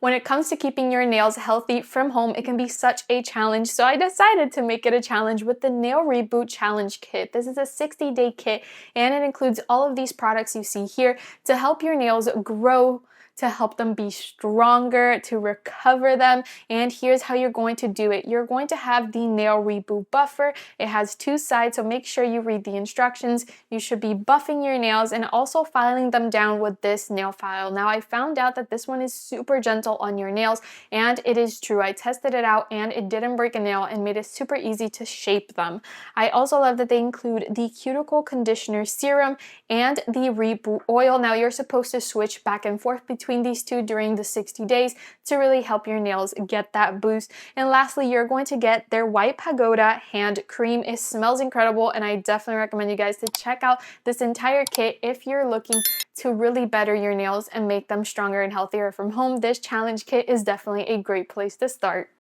When it comes to keeping your nails healthy from home, it can be such a challenge, so I decided to make it a challenge with the Nail Reboot Challenge Kit. This is a 60-day kit, and it includes all of these products you see here to help your nails grow, to help them be stronger, to recover them. And here's how you're going to do it. You're going to have the Nail Reboot Buffer. It has two sides, so make sure you read the instructions. You should be buffing your nails and also filing them down with this nail file. Now, I found out that this one is super gentle on your nails, and it is true. I tested it out and it didn't break a nail and made it super easy to shape them. I also love that they include the Cuticle Conditioner Serum and the Reboot Oil. Now, you're supposed to switch back and forth between these two during the 60 days to really help your nails get that boost. And lastly, you're going to get their White Pagoda hand cream. It smells incredible, and I definitely recommend you guys to check out this entire kit if you're looking to really better your nails and make them stronger and healthier from home. This challenge kit is definitely a great place to start.